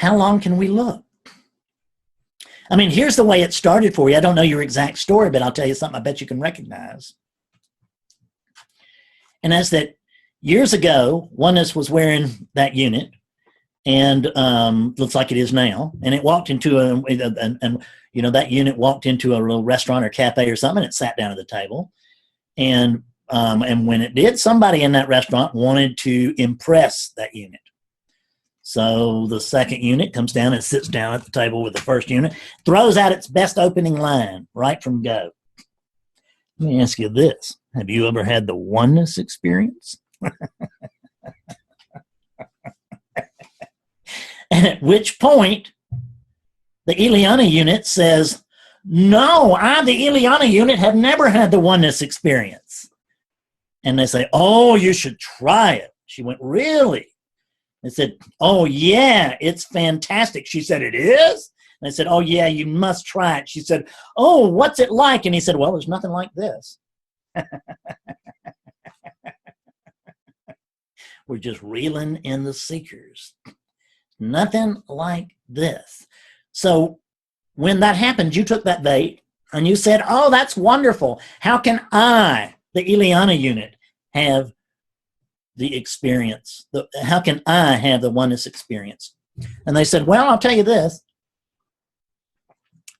how long can we look? I mean, here's the way it started for you. I don't know your exact story, but I'll tell you something I bet you can recognize. And that's that years ago, Oneness was wearing that unit, and looks like it is now. And it walked into that unit walked into a little restaurant or cafe or something, and it sat down at the table. And when it did, somebody in that restaurant wanted to impress that unit. So the second unit comes down and sits down at the table with the first unit, throws out its best opening line right from go. Let me ask you this. Have you ever had the oneness experience? And at which point, the Ileana unit says, no, I, the Ileana unit, have never had the oneness experience. And they say, oh, you should try it. She went, really? They said, oh, yeah, it's fantastic. She said, it is? And I said, oh, yeah, you must try it. She said, oh, what's it like? And he said, well, there's nothing like this. We're just reeling in the seekers. Nothing like this. So when that happened, you took that bait and you said, oh, that's wonderful. How can I, the Ileana unit, have the experience? How can I have the oneness experience? And they said, well, I'll tell you this.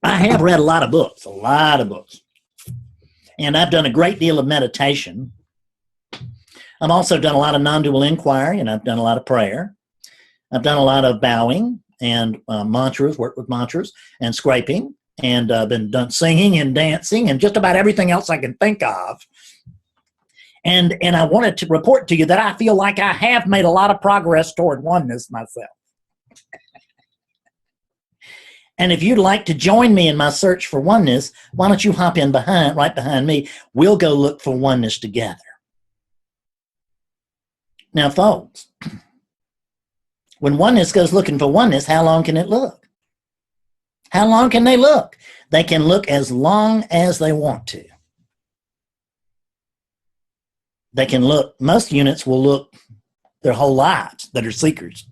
I have read a lot of books. And I've done a great deal of meditation. I've also done a lot of non-dual inquiry, and I've done a lot of prayer. I've done a lot of bowing and mantras, worked with mantras and scraping, and been done singing and dancing and just about everything else I can think of. And I wanted to report to you that I feel like I have made a lot of progress toward oneness myself. And if you'd like to join me in my search for oneness, why don't you hop in right behind me? We'll go look for oneness together. Now, folks, when oneness goes looking for oneness, how long can it look? How long can they look? They can look as long as they want to. They can look, most units will look their whole lives that are seekers.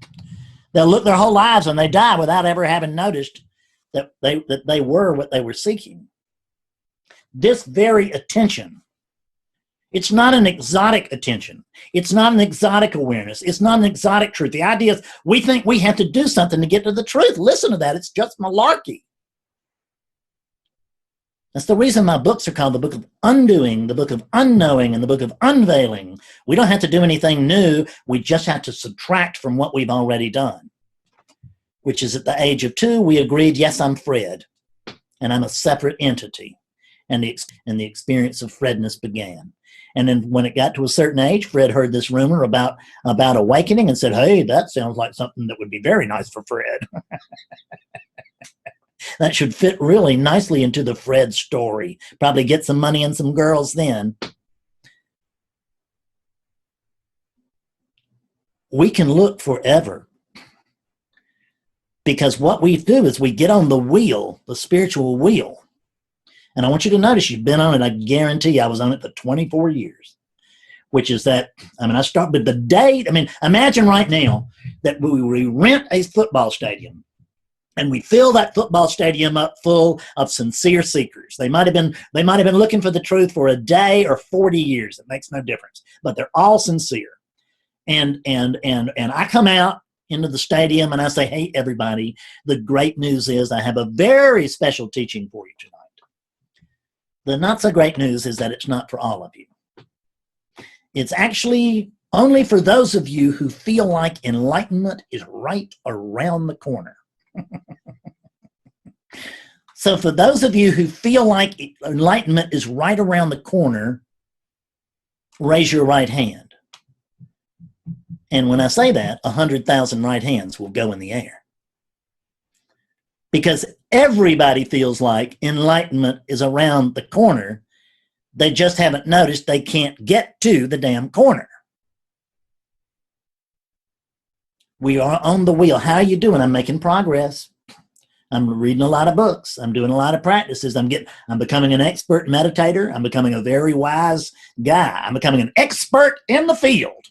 They'll look their whole lives and they die without ever having noticed that they were what they were seeking. This very attention, it's not an exotic attention. It's not an exotic awareness. It's not an exotic truth. The idea is we think we have to do something to get to the truth. Listen to that. It's just malarkey. That's the reason my books are called the Book of Undoing, the Book of Unknowing, and the Book of Unveiling. We don't have to do anything new. We just have to subtract from what we've already done, which is at the age of 2, we agreed, yes, I'm Fred, and I'm a separate entity. And the experience of Fredness began. And then when it got to a certain age, Fred heard this rumor about awakening and said, hey, that sounds like something that would be very nice for Fred. That should fit really nicely into the Fred story. Probably get some money and some girls then. We can look forever. Because what we do is we get on the wheel, the spiritual wheel. And I want you to notice you've been on it. I guarantee you I was on it for 24 years. Which is that, I start with the date. Imagine right now that we rent a football stadium. And we fill that football stadium up full of sincere seekers. They might have been looking for the truth for a day or 40 years. It makes no difference. But they're all sincere. And I come out into the stadium and I say, hey, everybody, the great news is I have a very special teaching for you tonight. The not so great news is that it's not for all of you. It's actually only for those of you who feel like enlightenment is right around the corner. So for those of you who feel like enlightenment is right around the corner, raise your right hand. And when I say that, 100,000 right hands will go in the air. Because everybody feels like enlightenment is around the corner. They just haven't noticed they can't get to the damn corner. We are on the wheel. How are you doing? I'm making progress. I'm reading a lot of books. I'm doing a lot of practices. I'm becoming an expert meditator. I'm becoming a very wise guy. I'm becoming an expert in the field.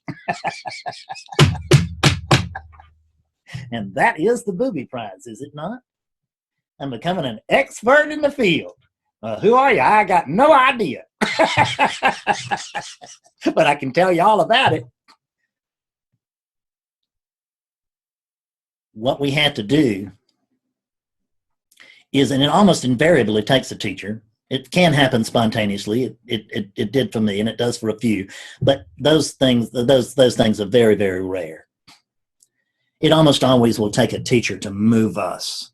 And that is the booby prize, is it not? I'm becoming an expert in the field. Who are you? I got no idea. But I can tell you all about it. What we have to do is, and it almost invariably takes a teacher. It can happen spontaneously. It did for me, and it does for a few. But those things are very, very rare. It almost always will take a teacher to move us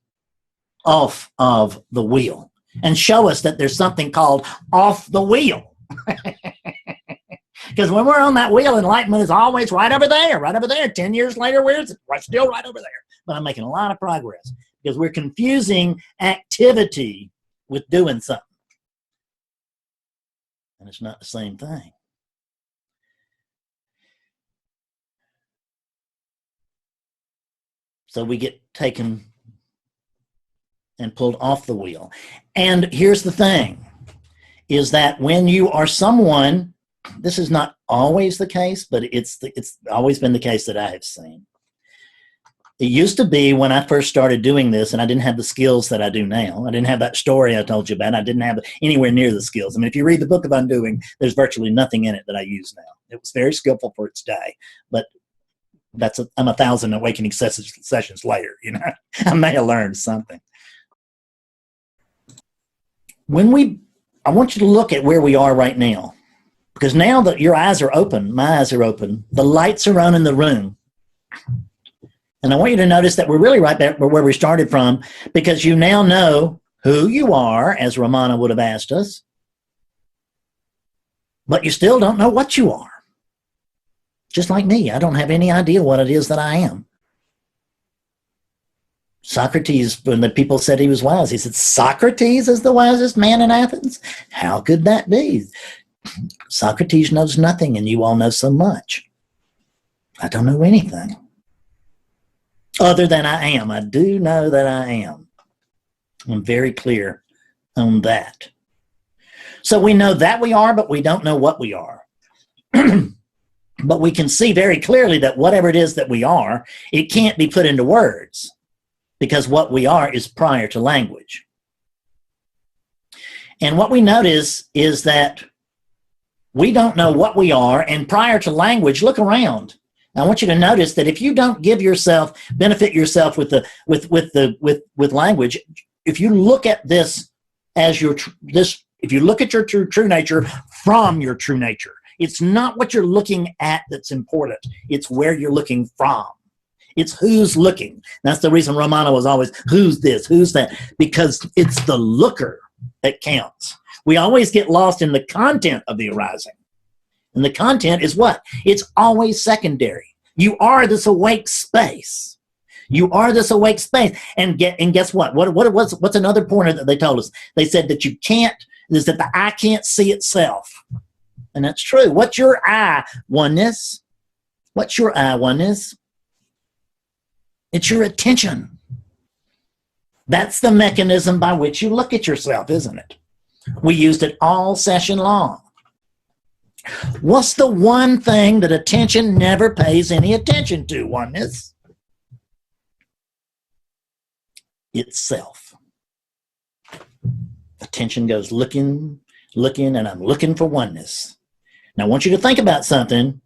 off of the wheel and show us that there's something called off the wheel. Because when we're on that wheel, enlightenment is always right over there, right over there. 10 years later, we're still right over there. But I'm making a lot of progress because we're confusing activity with doing something. And it's not the same thing. So we get taken and pulled off the wheel. And here's the thing, is that when you are someone, this is not always the case, but it's always been the case that I have seen. It used to be when I first started doing this, and I didn't have the skills that I do now. I didn't have that story I told you about. I didn't have anywhere near the skills. I mean, if you read the book of Undoing, there's virtually nothing in it that I use now. It was very skillful for its day, but I'm 1,000 awakening sessions later. You know, I may have learned something. I want you to look at where we are right now, because now that your eyes are open, my eyes are open, the lights are on in the room. And I want you to notice that we're really right back where we started from, because you now know who you are, as Ramana would have asked us, but you still don't know what you are. Just like me, I don't have any idea what it is that I am. Socrates, when the people said he was wise, he said, Socrates is the wisest man in Athens? How could that be? Socrates knows nothing, and you all know so much. I don't know anything other than I am. I do know that I am. I'm very clear on that. So we know that we are, but we don't know what we are. But we can see very clearly that whatever it is that we are, it can't be put into words, because what we are is prior to language. And what we notice is that we don't know what we are, and prior to language, look around. I want you to notice that if you don't benefit yourself with language, if you look at this as if you look at your true nature from your true nature, it's not what you're looking at that's important. It's where you're looking from. It's who's looking. That's the reason Ramana was always, who's this, who's that? Because it's the looker that counts. We always get lost in the content of the arising. And the content is what? It's always secondary. You are this awake space. You are this awake space. And guess what? What's another pointer that they told us? They said that the eye can't see itself. And that's true. What's your eye, oneness? What's your eye, oneness? It's your attention. That's the mechanism by which you look at yourself, isn't it? We used it all session long. What's the one thing that attention never pays any attention to, oneness? Itself. Attention goes looking, and I'm looking for oneness. Now I want you to think about something.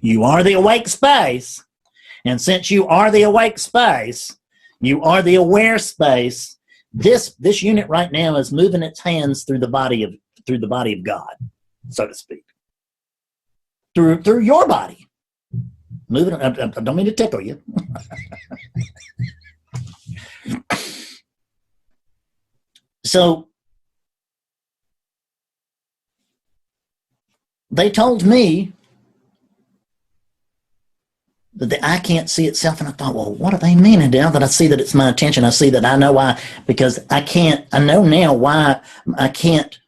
You are the awake space. And since you are the awake space, you are the aware space, this unit right now is moving its hands through the body of God, so to speak. Through your body. Moving, I don't mean to tickle you. So they told me that the eye can't see itself, and I thought, well, what do they mean? And now that I see that it's my attention, I see that I know why, because I know now why I can't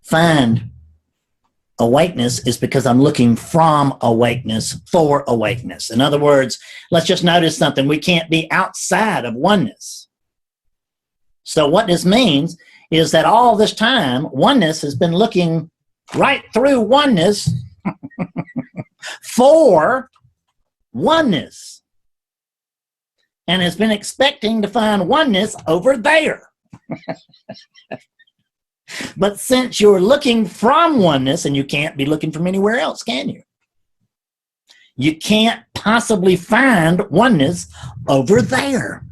find awakeness is because I'm looking from awakeness for awakeness. In other words, let's just notice something. We can't be outside of oneness. So what this means is that all this time, oneness has been looking right through oneness for oneness. and has been expecting to find oneness over there. But since you're looking from oneness, and you can't be looking from anywhere else, can you? You can't possibly find oneness over there.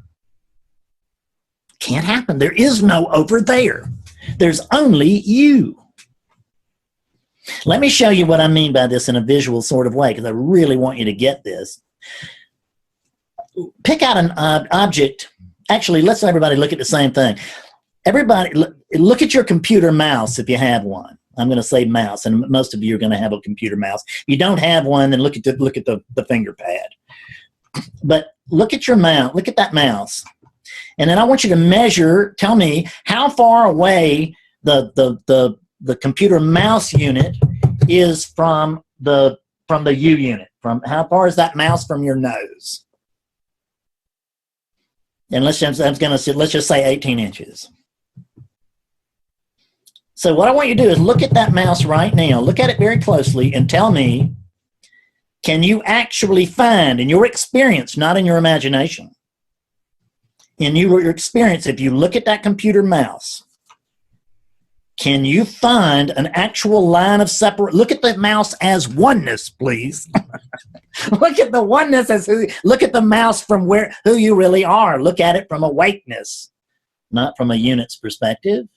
Can't happen. There is no over there. There's only you. Let me show you what I mean by this in a visual sort of way, because I really want you to get this. Pick out an object. Actually, let's everybody look at the same thing. Everybody, look at your computer mouse if you have one. I'm going to say mouse, and most of you are going to have a computer mouse. If you don't have one, then look at the finger pad. But look at your mouse. Look at that mouse, and then I want you to measure. Tell me how far away the computer mouse unit is from the U unit. From how far is that mouse from your nose? And let's just say 18 inches. So what I want you to do is look at that mouse right now. Look at it very closely and tell me, can you actually find, in your experience, not in your imagination, in your experience, if you look at that computer mouse, can you find an actual line of separate? Look at the mouse as oneness, please. Look at the oneness as look at the mouse from who you really are. Look at it from awakeness, not from a unit's perspective.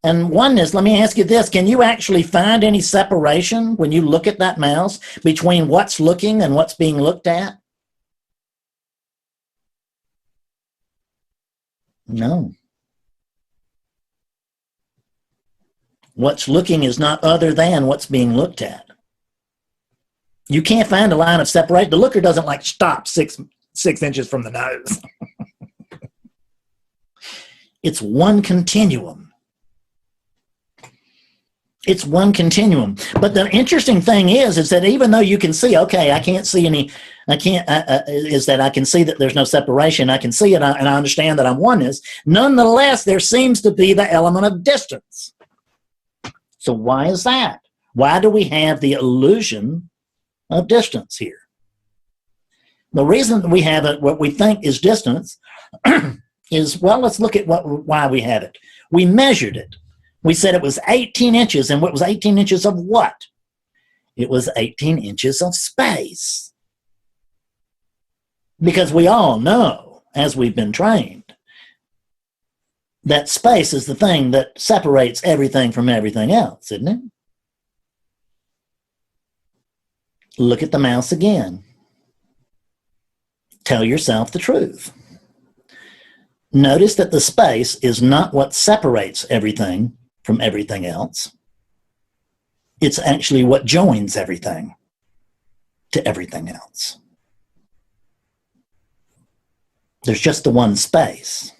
And oneness, let me ask you this, can you actually find any separation when you look at that mouse between what's looking and what's being looked at? No. What's looking is not other than what's being looked at. You can't find a line of separation. The looker doesn't like stop six inches from the nose. It's one continuum. It's one continuum. But the interesting thing is that even though you can see, okay, I can't see any, is that I can see that there's no separation. I can see it and I understand that I'm oneness. Nonetheless, there seems to be the element of distance. So why is that? Why do we have the illusion of distance here? The reason that we have it, what we think is distance, is, well, let's look at why we have it. We measured it. We said it was 18 inches, and what was 18 inches of what? It was 18 inches of space. Because we all know, as we've been trained, that space is the thing that separates everything from everything else, isn't it? Look at the mouse again. Tell yourself the truth. Notice that the space is not what separates everything from everything else. It's actually what joins everything to everything else. There's just the one space.